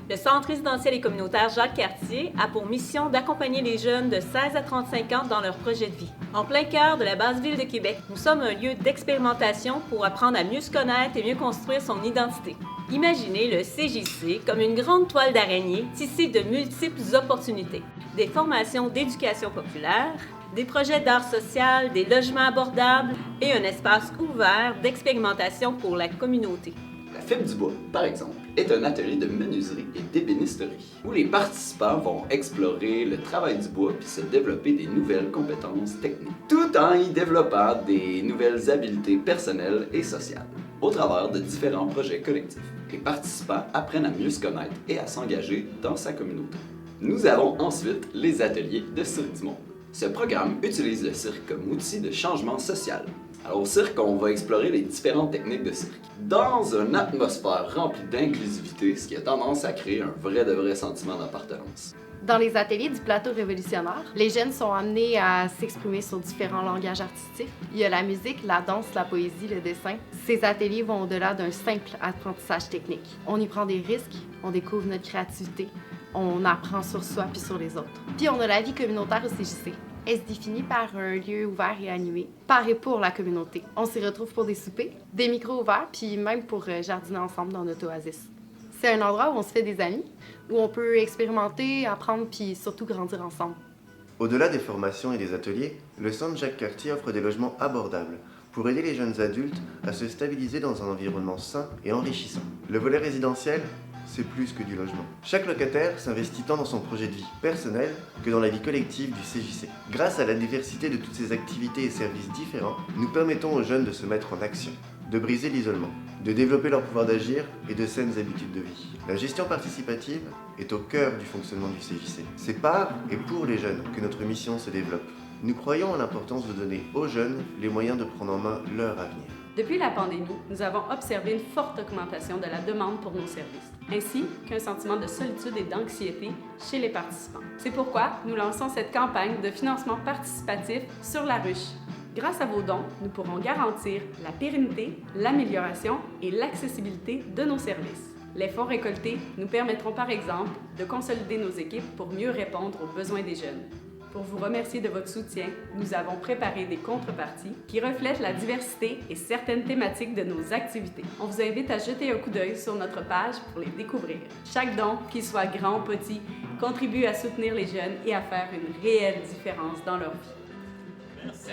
Le Centre résidentiel et communautaire Jacques-Cartier a pour mission d'accompagner les jeunes de 16 à 35 ans dans leur projet de vie. En plein cœur de la basse ville de Québec, nous sommes un lieu d'expérimentation pour apprendre à mieux se connaître et mieux construire son identité. Imaginez le CJC comme une grande toile d'araignée tissée de multiples opportunités. Des formations d'éducation populaire, des projets d'art social, des logements abordables et un espace ouvert d'expérimentation pour la communauté. La Fibre du bois, par exemple, est un atelier de menuiserie et d'ébénisterie où les participants vont explorer le travail du bois puis se développer des nouvelles compétences techniques, tout en y développant des nouvelles habiletés personnelles et sociales, au travers de différents projets collectifs. Les participants apprennent à mieux se connaître et à s'engager dans sa communauté. Nous avons ensuite les ateliers de Cirque du Monde. Ce programme utilise le cirque comme outil de changement social. Alors au cirque, on va explorer les différentes techniques de cirque dans une atmosphère remplie d'inclusivité, ce qui a tendance à créer un vrai sentiment d'appartenance. Dans les ateliers du plateau révolutionnaire, les jeunes sont amenés à s'exprimer sur différents langages artistiques. Il y a la musique, la danse, la poésie, le dessin. Ces ateliers vont au-delà d'un simple apprentissage technique. On y prend des risques, on découvre notre créativité, on apprend sur soi puis sur les autres. Puis on a la vie communautaire au CJC. Elle se définit par un lieu ouvert et animé, par et pour la communauté. On s'y retrouve pour des soupers, des micros ouverts, puis même pour jardiner ensemble dans notre oasis. C'est un endroit où on se fait des amis, où on peut expérimenter, apprendre, puis surtout grandir ensemble. Au-delà des formations et des ateliers, le Centre Jacques-Cartier offre des logements abordables pour aider les jeunes adultes à se stabiliser dans un environnement sain et enrichissant. Le volet résidentiel, c'est plus que du logement. Chaque locataire s'investit tant dans son projet de vie personnel que dans la vie collective du CJC. Grâce à la diversité de toutes ces activités et services différents, nous permettons aux jeunes de se mettre en action, de briser l'isolement, de développer leur pouvoir d'agir et de saines habitudes de vie. La gestion participative est au cœur du fonctionnement du CJC. C'est par et pour les jeunes que notre mission se développe. Nous croyons en l'importance de donner aux jeunes les moyens de prendre en main leur avenir. Depuis la pandémie, nous avons observé une forte augmentation de la demande pour nos services, ainsi qu'un sentiment de solitude et d'anxiété chez les participants. C'est pourquoi nous lançons cette campagne de financement participatif sur la ruche. Grâce à vos dons, nous pourrons garantir la pérennité, l'amélioration et l'accessibilité de nos services. Les fonds récoltés nous permettront par exemple de consolider nos équipes pour mieux répondre aux besoins des jeunes. Pour vous remercier de votre soutien, nous avons préparé des contreparties qui reflètent la diversité et certaines thématiques de nos activités. On vous invite à jeter un coup d'œil sur notre page pour les découvrir. Chaque don, qu'il soit grand ou petit, contribue à soutenir les jeunes et à faire une réelle différence dans leur vie. Merci.